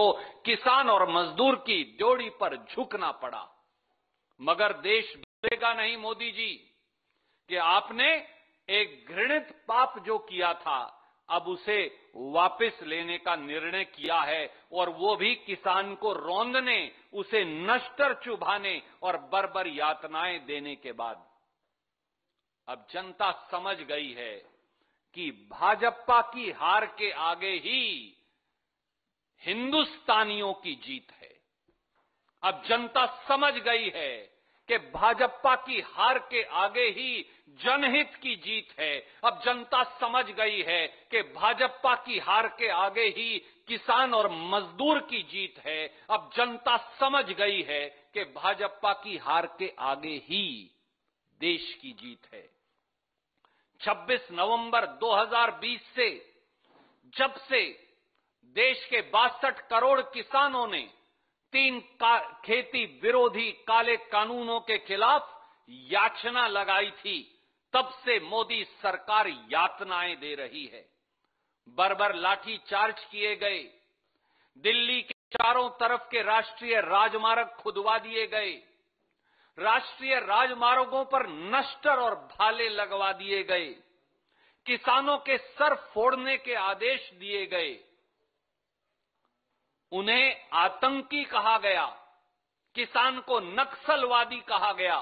को किसान और मजदूर की ड्योढ़ी पर झुकना पड़ा। मगर देश भूलेगा नहीं मोदी जी कि आपने एक घृणित पाप जो किया था अब उसे वापस लेने का निर्णय किया है, और वो भी किसान को रौंदने, उसे नश्तर चुभाने और बर्बर यातनाएं देने के बाद। अब जनता समझ गई है कि भाजपा की हार के आगे ही हिंदुस्तानियों की जीत है। अब जनता समझ गई है कि भाजपा की हार के आगे ही जनहित की जीत है। अब जनता समझ गई है कि भाजपा की हार के आगे ही किसान और मजदूर की जीत है। अब जनता समझ गई है कि भाजपा की हार के आगे ही देश की जीत है। 26 नवंबर 2020 से जब से देश के 62 करोड़ किसानों ने 3 खेती विरोधी काले कानूनों के खिलाफ याचना लगाई थी, तब से मोदी सरकार यातनाएं दे रही है। बर्बर लाठी चार्ज किए गए, दिल्ली के चारों तरफ के राष्ट्रीय राजमार्ग खुदवा दिए गए, राष्ट्रीय राजमार्गों पर नश्तर और भाले लगवा दिए गए, किसानों के सर फोड़ने के आदेश दिए गए, उन्हें आतंकी कहा गया, किसान को नक्सलवादी कहा गया,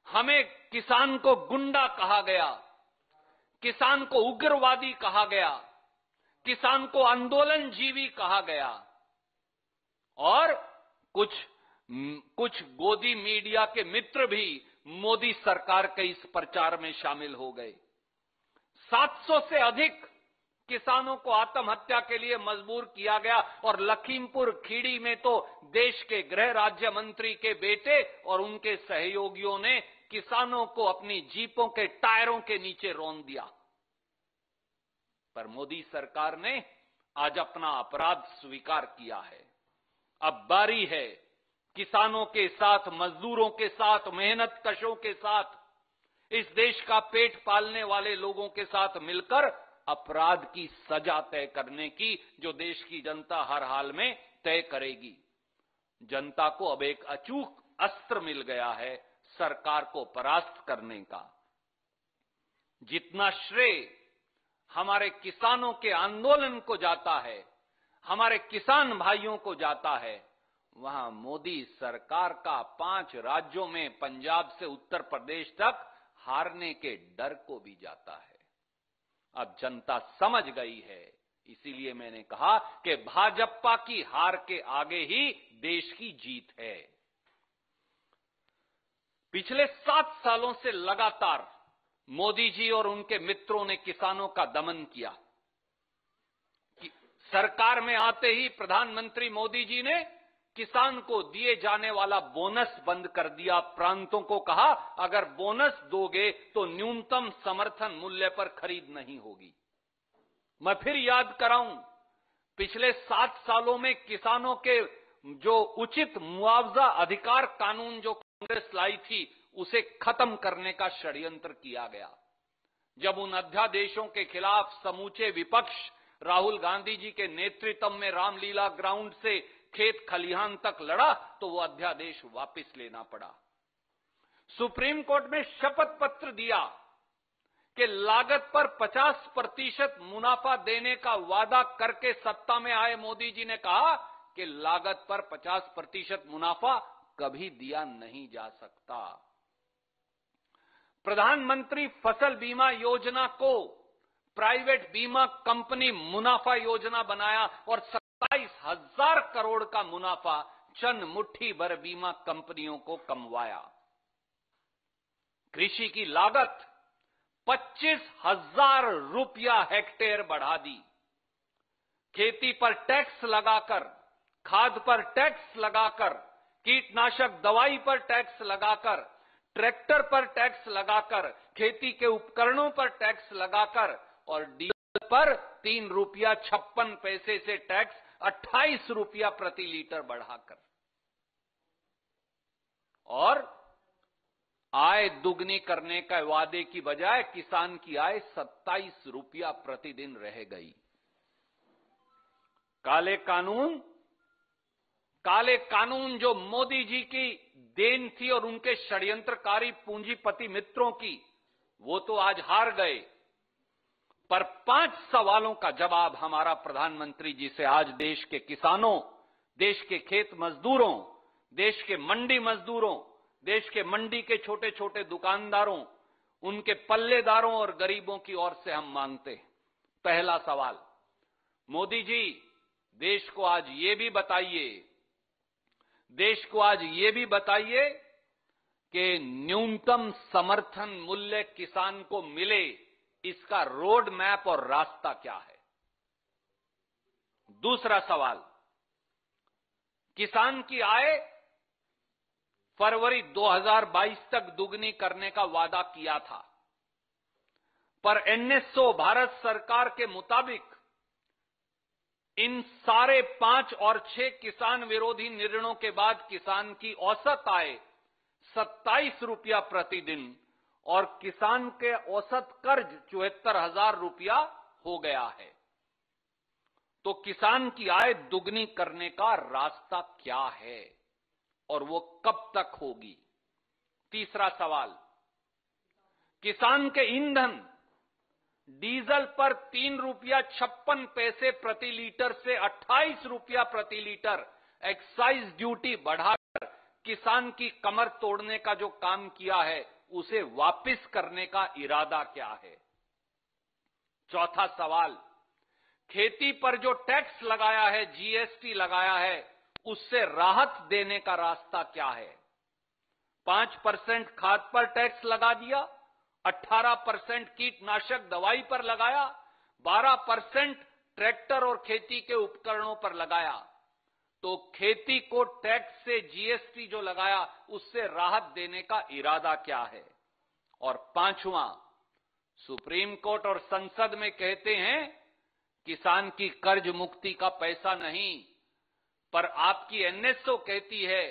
हमें किसान को गुंडा कहा गया, किसान को उग्रवादी कहा गया, किसान को आंदोलनजीवी कहा गया, और कुछ गोदी मीडिया के मित्र भी मोदी सरकार के इस प्रचार में शामिल हो गए। 700 से अधिक किसानों को आत्महत्या के लिए मजबूर किया गया, और लखीमपुर खीरी में तो देश के गृह राज्य मंत्री के बेटे और उनके सहयोगियों ने किसानों को अपनी जीपों के टायरों के नीचे रौंद दिया। पर मोदी सरकार ने आज अपना अपराध स्वीकार किया है। अब बारी है किसानों के साथ, मजदूरों के साथ, मेहनत कशों के साथ, इस देश का पेट पालने वाले लोगों के साथ मिलकर अपराध की सजा तय करने की, जो देश की जनता हर हाल में तय करेगी। जनता को अब एक अचूक अस्त्र मिल गया है सरकार को परास्त करने का। जितना श्रेय हमारे किसानों के आंदोलन को जाता है, हमारे किसान भाइयों को जाता है, वहां मोदी सरकार का 5 राज्यों में पंजाब से उत्तर प्रदेश तक हारने के डर को भी जाता है। अब जनता समझ गई है, इसीलिए मैंने कहा कि भाजपा की हार के आगे ही देश की जीत है। पिछले 7 सालों से लगातार मोदी जी और उनके मित्रों ने किसानों का दमन किया। सरकार में आते ही प्रधानमंत्री मोदी जी ने किसान को दिए जाने वाला बोनस बंद कर दिया। प्रांतों को कहा, अगर बोनस दोगे तो न्यूनतम समर्थन मूल्य पर खरीद नहीं होगी। मैं फिर याद कराऊं, पिछले 7 सालों में किसानों के जो उचित मुआवजा अधिकार कानून जो कांग्रेस लाई थी, उसे खत्म करने का षड्यंत्र किया गया। जब उन अध्यादेशों के खिलाफ समूचे विपक्ष राहुल गांधी जी के नेतृत्व में रामलीला ग्राउंड से खेत खलिहान तक लड़ा, तो वो अध्यादेश वापस लेना पड़ा। सुप्रीम कोर्ट में शपथ पत्र दिया कि लागत पर 50% मुनाफा देने का वादा करके सत्ता में आए मोदी जी ने कहा कि लागत पर 50% मुनाफा कभी दिया नहीं जा सकता। प्रधानमंत्री फसल बीमा योजना को प्राइवेट बीमा कंपनी मुनाफा योजना बनाया, और 27,000 करोड़ का मुनाफा चंद मुट्ठी भर बीमा कंपनियों को कमवाया। कृषि की लागत 25,000 रुपया हेक्टेयर बढ़ा दी। खेती पर टैक्स लगाकर, खाद पर टैक्स लगाकर, कीटनाशक दवाई पर टैक्स लगाकर, ट्रैक्टर पर टैक्स लगाकर, खेती के उपकरणों पर टैक्स लगाकर, और डीजल पर 3 रुपया 56 पैसे से टैक्स 28 रुपया प्रति लीटर बढ़ाकर, और आय दुगनी करने का वादे की बजाय किसान की आय 27 रुपया प्रतिदिन रह गई। काले कानून जो मोदी जी की देन थी और उनके षड्यंत्रकारी पूंजीपति मित्रों की, वो तो आज हार गए। पर 5 सवालों का जवाब हमारा प्रधानमंत्री जी से आज देश के किसानों, देश के खेत मजदूरों, देश के मंडी मजदूरों, देश के मंडी के छोटे छोटे दुकानदारों, उनके पल्लेदारों और गरीबों की ओर से हम मांगते हैं। पहला सवाल, मोदी जी देश को आज ये भी बताइए कि न्यूनतम समर्थन मूल्य किसान को मिले, इसका रोड मैप और रास्ता क्या है। दूसरा सवाल, किसान की आय फरवरी 2022 तक दुगनी करने का वादा किया था, पर एनएसओ भारत सरकार के मुताबिक इन सारे 5 और 6 किसान विरोधी निर्णयों के बाद किसान की औसत आय 27 रुपया प्रतिदिन और किसान के औसत कर्ज 74,000 रुपया हो गया है। तो किसान की आय दुगनी करने का रास्ता क्या है और वो कब तक होगी। तीसरा सवाल, किसान के ईंधन डीजल पर 3 रुपया 56 पैसे प्रति लीटर से 28 रुपया प्रति लीटर एक्साइज ड्यूटी बढ़ाकर किसान की कमर तोड़ने का जो काम किया है, उसे वापस करने का इरादा क्या है। चौथा सवाल, खेती पर जो टैक्स लगाया है, जीएसटी लगाया है, उससे राहत देने का रास्ता क्या है। 5% खाद पर टैक्स लगा दिया, 18% कीटनाशक दवाई पर लगाया, 12% ट्रैक्टर और खेती के उपकरणों पर लगाया। तो खेती को टैक्स से जीएसटी जो लगाया, उससे राहत देने का इरादा क्या है। और पांचवां, सुप्रीम कोर्ट और संसद में कहते हैं किसान की कर्ज मुक्ति का पैसा नहीं, पर आपकी एनएसओ कहती है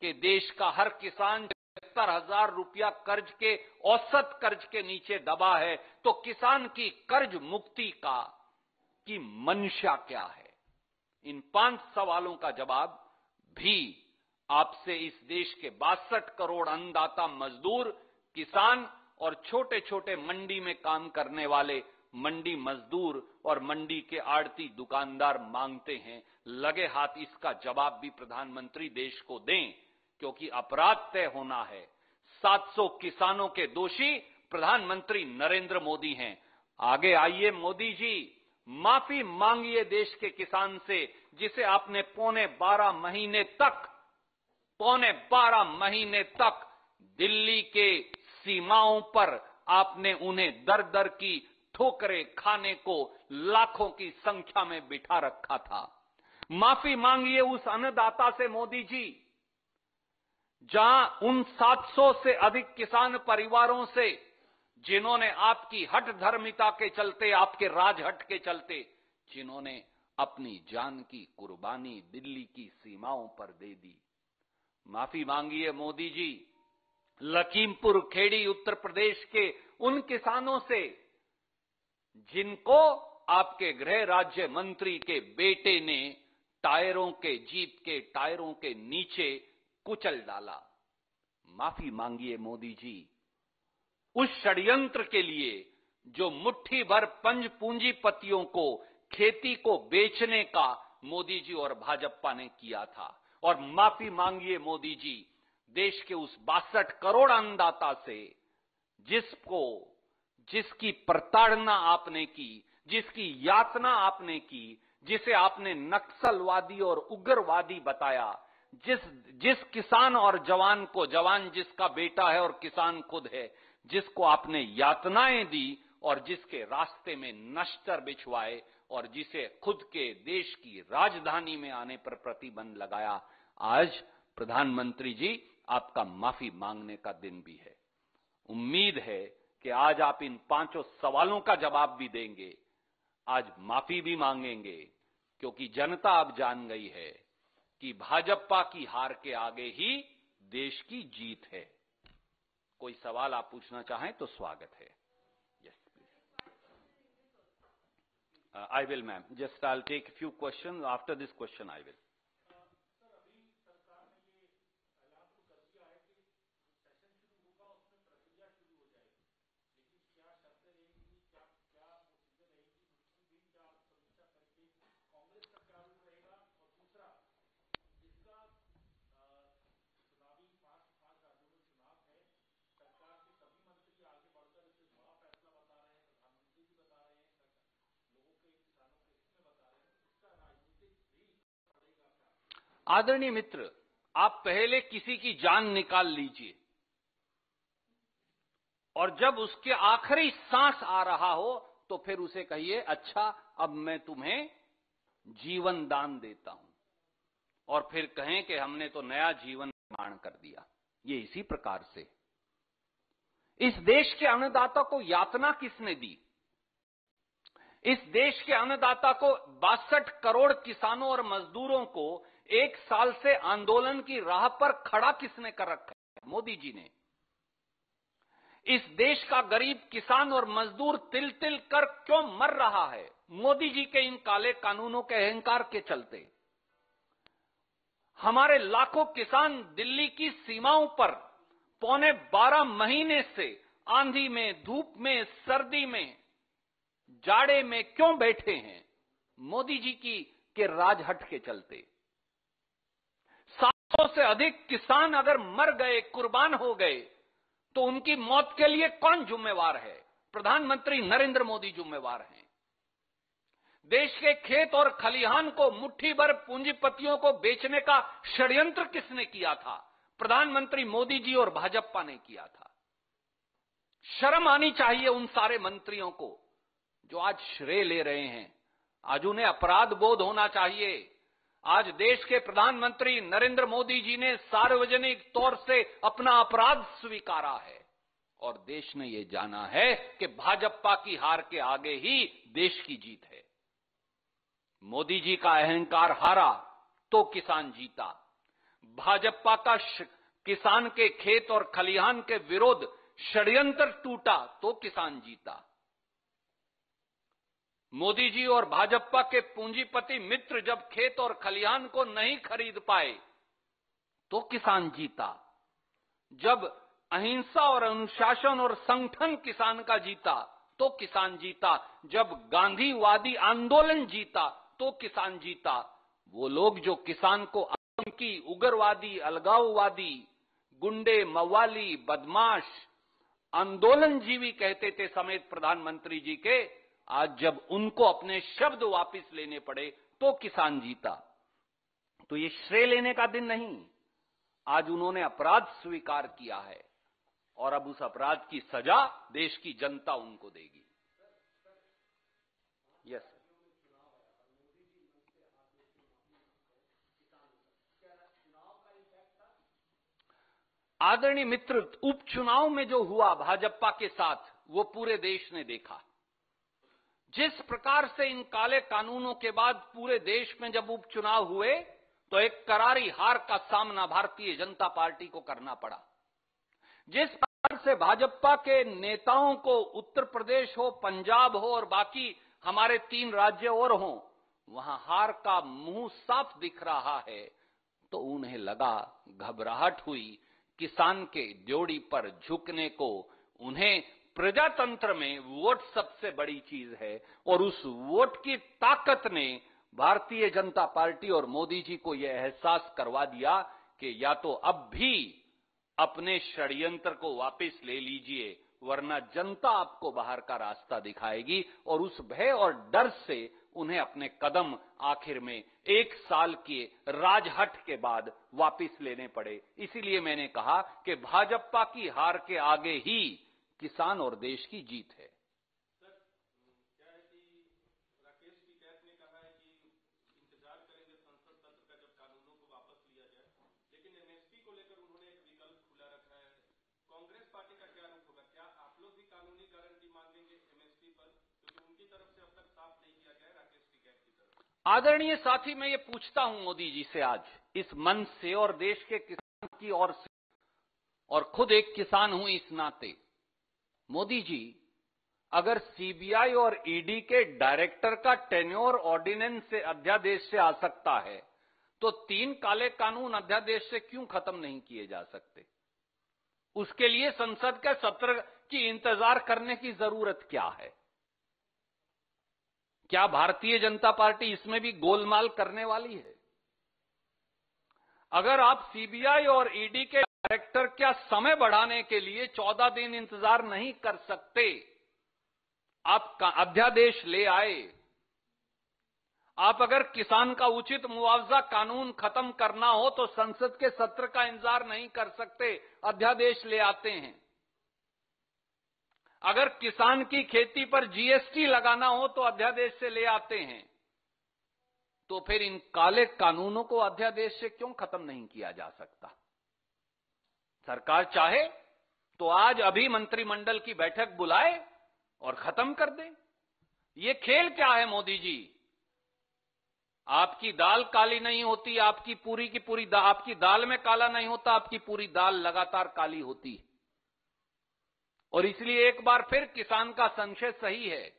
कि देश का हर किसान 70,000 रुपया कर्ज के औसत कर्ज के नीचे दबा है। तो किसान की कर्ज मुक्ति की मंशा क्या है। इन 5 सवालों का जवाब भी आपसे इस देश के 62 करोड़ अन्नदाता मजदूर, किसान और छोटे छोटे मंडी में काम करने वाले मंडी मजदूर और मंडी के आड़ती दुकानदार मांगते हैं। लगे हाथ इसका जवाब भी प्रधानमंत्री देश को दें, क्योंकि अपराध तय होना है। 700 किसानों के दोषी प्रधानमंत्री नरेंद्र मोदी हैं। आगे आइए मोदी जी, माफी मांगिए देश के किसान से, जिसे आपने पौने 12 महीने तक दिल्ली के सीमाओं पर आपने उन्हें दर दर की ठोकरें खाने को लाखों की संख्या में बिठा रखा था। माफी मांगिए उस अन्नदाता से मोदी जी, जहां उन 700 से अधिक किसान परिवारों से जिन्होंने आपकी हठ धर्मिता के चलते, आपके राजहट के चलते, जिन्होंने अपनी जान की कुर्बानी दिल्ली की सीमाओं पर दे दी। माफी मांगिए मोदी जी लखीमपुर खेड़ी उत्तर प्रदेश के उन किसानों से जिनको आपके गृह राज्य मंत्री के बेटे ने जीप के टायरों के नीचे कुचल डाला। माफी मांगिए मोदी जी उस षड्यंत्र के लिए जो मुट्ठी भर पंज पूंजीपतियों को खेती को बेचने का मोदी जी और भाजपा ने किया था। और माफी मांगिए मोदी जी देश के उस 62 करोड़ अन्नदाता से जिसकी प्रताड़ना आपने की, जिसकी यातना आपने की, जिसे आपने नक्सलवादी और उग्रवादी बताया, जिस किसान और जवान को, जवान जिसका बेटा है और किसान खुद है, जिसको आपने यातनाएं दी और जिसके रास्ते में नश्तर बिछवाए और जिसे खुद के देश की राजधानी में आने पर प्रतिबंध लगाया। आज प्रधानमंत्री जी आपका माफी मांगने का दिन भी है। उम्मीद है कि आज आप इन 5 सवालों का जवाब भी देंगे, आज माफी भी मांगेंगे, क्योंकि जनता अब जान गई है कि भाजपा की हार के आगे ही देश की जीत है। कोई सवाल आप पूछना चाहें तो स्वागत है। Yes please. I will, ma'am. Just I'll take a few questions. After this question, I will. आदरणीय मित्र, आप पहले किसी की जान निकाल लीजिए और जब उसके आखिरी सांस आ रहा हो तो फिर उसे कहिए, अच्छा अब मैं तुम्हें जीवन दान देता हूं, और फिर कहें कि हमने तो नया जीवन निर्माण कर दिया। ये इसी प्रकार से इस देश के अन्नदाता को यातना किसने दी? इस देश के अन्नदाता को 62 करोड़ किसानों और मजदूरों को 1 साल से आंदोलन की राह पर खड़ा किसने कर रखा है? मोदी जी ने। इस देश का गरीब किसान और मजदूर तिल तिल कर क्यों मर रहा है? मोदी जी के इन काले कानूनों के अहंकार के चलते। हमारे लाखों किसान दिल्ली की सीमाओं पर पौने 12 महीने से आंधी में, धूप में, सर्दी में, जाड़े में क्यों बैठे हैं? मोदी जी के राजहट के चलते। 700 से अधिक किसान अगर मर गए, कुर्बान हो गए, तो उनकी मौत के लिए कौन जिम्मेवार है? प्रधानमंत्री नरेंद्र मोदी जिम्मेवार हैं। देश के खेत और खलिहान को मुट्ठी भर पूंजीपतियों को बेचने का षड्यंत्र किसने किया था? प्रधानमंत्री मोदी जी और भाजपा ने किया था। शर्म आनी चाहिए उन सारे मंत्रियों को जो आज श्रेय ले रहे हैं। आज उन्हें अपराध बोध होना चाहिए। आज देश के प्रधानमंत्री नरेंद्र मोदी जी ने सार्वजनिक तौर से अपना अपराध स्वीकारा है और देश ने यह जाना है कि भाजपा की हार के आगे ही देश की जीत है। मोदी जी का अहंकार हारा तो किसान जीता। भाजपा का किसान के खेत और खलिहान के विरोध षड्यंत्र टूटा तो किसान जीता। मोदी जी और भाजपा के पूंजीपति मित्र जब खेत और खलिहान को नहीं खरीद पाए तो किसान जीता। जब अहिंसा और अनुशासन और संगठन किसान का जीता तो किसान जीता। जब गांधीवादी आंदोलन जीता तो किसान जीता। वो लोग जो किसान को आतंकी, उग्रवादी, अलगाववादी, गुंडे, मवाली, बदमाश, आंदोलनजीवी कहते थे समेत प्रधानमंत्री जी के, आज जब उनको अपने शब्द वापस लेने पड़े तो किसान जीता। तो ये श्रेय लेने का दिन नहीं। आज उन्होंने अपराध स्वीकार किया है और अब उस अपराध की सजा देश की जनता उनको देगी। यस। आदरणीय मित्र, उपचुनाव में जो हुआ भाजपा के साथ वो पूरे देश ने देखा। जिस प्रकार से इन काले कानूनों के बाद पूरे देश में जब उपचुनाव हुए तो एक करारी हार का सामना भारतीय जनता पार्टी को करना पड़ा। जिस प्रकार से भाजपा के नेताओं को उत्तर प्रदेश हो, पंजाब हो और बाकी हमारे 3 राज्य और हो, वहां हार का मुंह साफ दिख रहा है, तो उन्हें लगा, घबराहट हुई। किसान के ड्योढ़ी पर झुकने को, उन्हें प्रजातंत्र में वोट सबसे बड़ी चीज है और उस वोट की ताकत ने भारतीय जनता पार्टी और मोदी जी को यह एहसास करवा दिया कि या तो अब भी अपने षड्यंत्र को वापस ले लीजिए, वरना जनता आपको बाहर का रास्ता दिखाएगी। और उस भय और डर से उन्हें अपने कदम आखिर में 1 साल के राजहट के बाद वापस लेने पड़े। इसीलिए मैंने कहा कि भाजपा की हार के आगे ही किसान और देश की जीत है। सर, क्या है कि राकेश टिकैत ने कहा है कि इंतजार करेंगे संसद सत्र का जब कानूनों को वापस लिया जाए, लेकिन एमएसपी को लेकर उन्होंने एक विकल्प खुला रखा है। कांग्रेस पार्टी का क्या रुख होगा? क्या आप लोग भी कानूनी गारंटी मांगेंगे एमएसपी पर, क्योंकि उनकी तरफ से अब तक साफ नहीं किया गया राकेश टिकैत की तरफ? आदरणीय साथी, मैं ये पूछता हूं मोदी जी से आज इस मंच से और देश के किसान की ओर से, और खुद एक किसान हूं इस नाते। मोदी जी, अगर सीबीआई और ईडी के डायरेक्टर का टेन्योर ऑर्डिनेंस से अध्यादेश से आ सकता है, तो 3 काले कानून अध्यादेश से क्यों खत्म नहीं किए जा सकते? उसके लिए संसद के सत्र की इंतजार करने की जरूरत क्या है? क्या भारतीय जनता पार्टी इसमें भी गोलमाल करने वाली है? अगर आप सीबीआई और ईडी के डायरेक्टर का समय बढ़ाने के लिए 14 दिन इंतजार नहीं कर सकते, आप अध्यादेश ले आए। आप अगर किसान का उचित मुआवजा कानून खत्म करना हो तो संसद के सत्र का इंतजार नहीं कर सकते, अध्यादेश ले आते हैं। अगर किसान की खेती पर जीएसटी लगाना हो तो अध्यादेश से ले आते हैं। तो फिर इन काले कानूनों को अध्यादेश से क्यों खत्म नहीं किया जा सकता? सरकार चाहे तो आज अभी मंत्रिमंडल की बैठक बुलाए और खत्म कर दे। ये खेल क्या है मोदी जी? आपकी दाल काली नहीं होती, आपकी पूरी की पूरी आपकी दाल में काला नहीं होता, आपकी पूरी दाल लगातार काली होती है। और इसलिए एक बार फिर किसान का संशय सही है,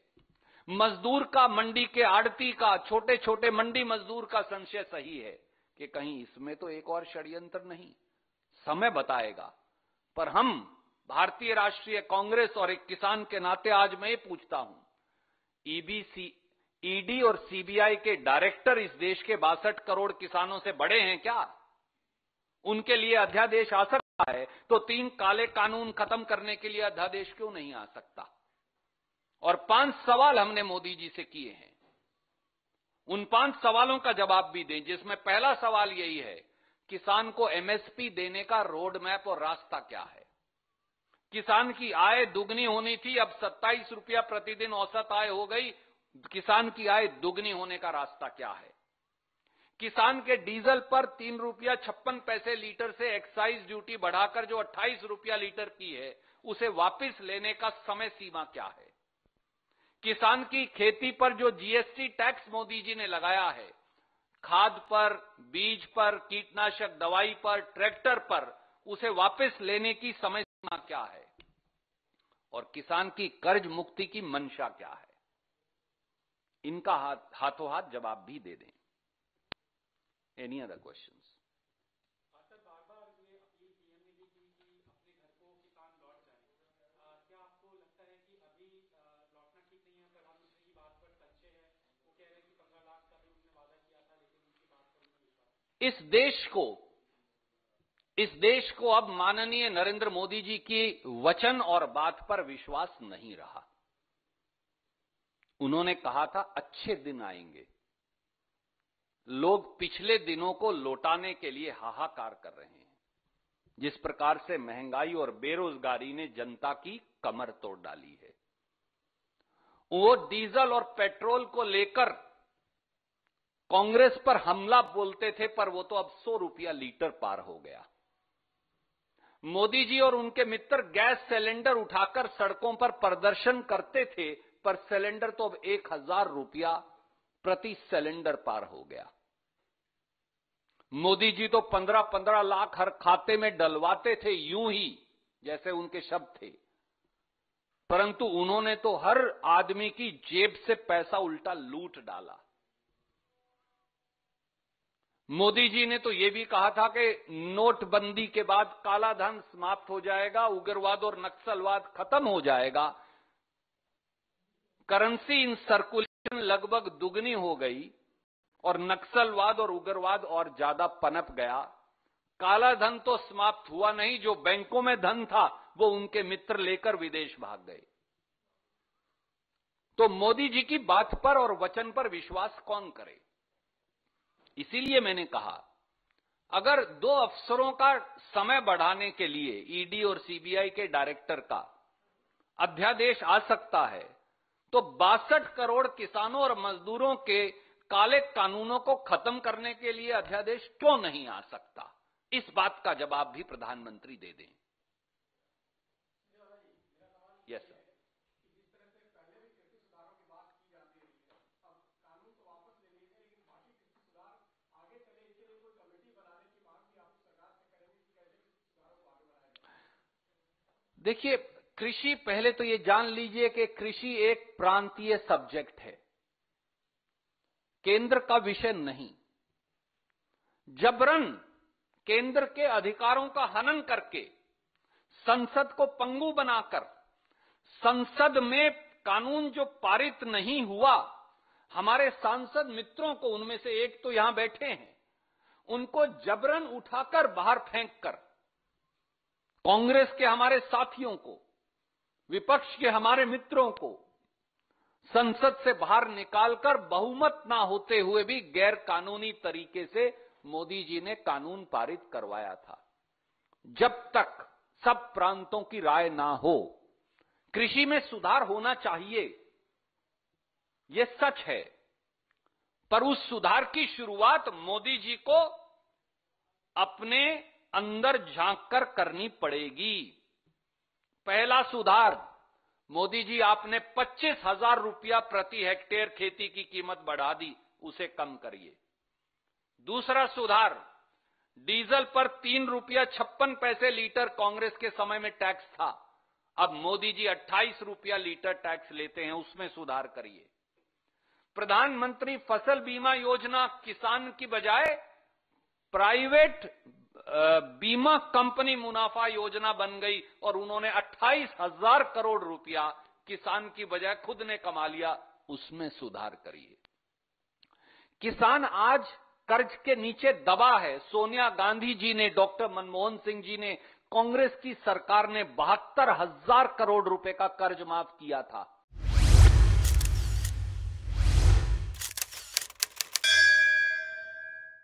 मजदूर का, मंडी के आड़ती का, छोटे छोटे मंडी मजदूर का संशय सही है कि कहीं इसमें तो एक और षड्यंत्र नहीं। समय बताएगा। पर हम भारतीय राष्ट्रीय कांग्रेस और एक किसान के नाते आज मैं ये पूछता हूं, ईडी और सीबीआई के डायरेक्टर इस देश के 62 करोड़ किसानों से बड़े हैं क्या? उनके लिए अध्यादेश आ सकता है तो 3 काले कानून खत्म करने के लिए अध्यादेश क्यों नहीं आ सकता? और 5 सवाल हमने मोदी जी से किए हैं। उन 5 सवालों का जवाब भी दें, जिसमें पहला सवाल यही है, किसान को एमएसपी देने का रोड मैप और रास्ता क्या है? किसान की आय दुगनी होनी थी, अब 27 रुपया प्रतिदिन औसत आय हो गई। किसान की आय दुगनी होने का रास्ता क्या है? किसान के डीजल पर 3 रुपया 56 पैसे लीटर से एक्साइज ड्यूटी बढ़ाकर जो 28 रुपया लीटर की है, उसे वापस लेने का समय सीमा क्या है? किसान की खेती पर जो जीएसटी टैक्स मोदी जी ने लगाया है, खाद पर, बीज पर, कीटनाशक दवाई पर, ट्रैक्टर पर, उसे वापस लेने की समय सीमा क्या है? और किसान की कर्ज मुक्ति की मंशा क्या है? इनका हाथों हाथ जवाब भी दे दें। Any other questions? सर, बार-बार ये अपील पीएम ने भी की कि अपने घर को किसान लौट जाए। क्या आपको लगता है कि अभी लौटना ठीक नहीं है? प्रधानमंत्री की बात पर संशय है। वो कह रहे हैं कि 15 लाख का भी उन्होंने वादा किया था, लेकिन उनकी बात पर उन्हें विश्वास। इस देश को अब माननीय नरेंद्र मोदी जी की वचन और बात पर विश्वास नहीं रहा। उन्होंने कहा था अच्छे दिन आएंगे। लोग पिछले दिनों को लौटाने के लिए हाहाकार कर रहे हैं। जिस प्रकार से महंगाई और बेरोजगारी ने जनता की कमर तोड़ डाली है। वो डीजल और पेट्रोल को लेकर कांग्रेस पर हमला बोलते थे, पर वो तो अब 100 रुपया लीटर पार हो गया। मोदी जी और उनके मित्र गैस सिलेंडर उठाकर सड़कों पर प्रदर्शन करते थे, पर सिलेंडर तो अब 1000 रुपया प्रति सिलेंडर पार हो गया। मोदी जी तो 15-15 लाख हर खाते में डलवाते थे, यूं ही जैसे उनके शब्द थे, परंतु उन्होंने तो हर आदमी की जेब से पैसा उल्टा लूट डाला। मोदी जी ने तो यह भी कहा था कि नोटबंदी के बाद काला धन समाप्त हो जाएगा, उग्रवाद और नक्सलवाद खत्म हो जाएगा। करेंसी इन सर्कुलेशन लगभग दुगनी हो गई और नक्सलवाद और उग्रवाद और ज्यादा पनप गया। काला धन तो समाप्त हुआ नहीं, जो बैंकों में धन था वो उनके मित्र लेकर विदेश भाग गए। तो मोदी जी की बात पर और वचन पर विश्वास कौन करे? इसीलिए मैंने कहा, अगर 2 अफसरों का समय बढ़ाने के लिए ईडी और सीबीआई के डायरेक्टर का अध्यादेश आ सकता है, तो 62 करोड़ किसानों और मजदूरों के काले कानूनों को खत्म करने के लिए अध्यादेश क्यों नहीं आ सकता? इस बात का जवाब भी प्रधानमंत्री दे दें। Yes sir. देखिए, कृषि, पहले तो ये जान लीजिए कि कृषि एक प्रांतीय सब्जेक्ट है, केंद्र का विषय नहीं। जबरन केंद्र के अधिकारों का हनन करके, संसद को पंगु बनाकर, संसद में कानून जो पारित नहीं हुआ, हमारे सांसद मित्रों को, उनमें से एक तो यहां बैठे हैं, उनको जबरन उठाकर बाहर फेंककर, कांग्रेस के हमारे साथियों को, विपक्ष के हमारे मित्रों को संसद से बाहर निकालकर बहुमत ना होते हुए भी गैर कानूनी तरीके से मोदी जी ने कानून पारित करवाया था। जब तक सब प्रांतों की राय ना हो, कृषि में सुधार होना चाहिए, यह सच है, पर उस सुधार की शुरुआत मोदी जी को अपने अंदर झांककर करनी पड़ेगी। पहला सुधार, मोदी जी आपने 25,000 रुपया प्रति हेक्टेयर खेती की कीमत बढ़ा दी, उसे कम करिए। दूसरा सुधार, डीजल पर 3 रुपया 56 पैसे लीटर कांग्रेस के समय में टैक्स था, अब मोदी जी 28 रुपया लीटर टैक्स लेते हैं, उसमें सुधार करिए। प्रधानमंत्री फसल बीमा योजना किसान की बजाय प्राइवेट बीमा कंपनी मुनाफा योजना बन गई और उन्होंने 28,000 करोड़ रुपया किसान की बजाय खुद ने कमा लिया, उसमें सुधार करिए। किसान आज कर्ज के नीचे दबा है। सोनिया गांधी जी ने, डॉक्टर मनमोहन सिंह जी ने, कांग्रेस की सरकार ने 72,000 करोड़ रुपए का कर्ज माफ किया था।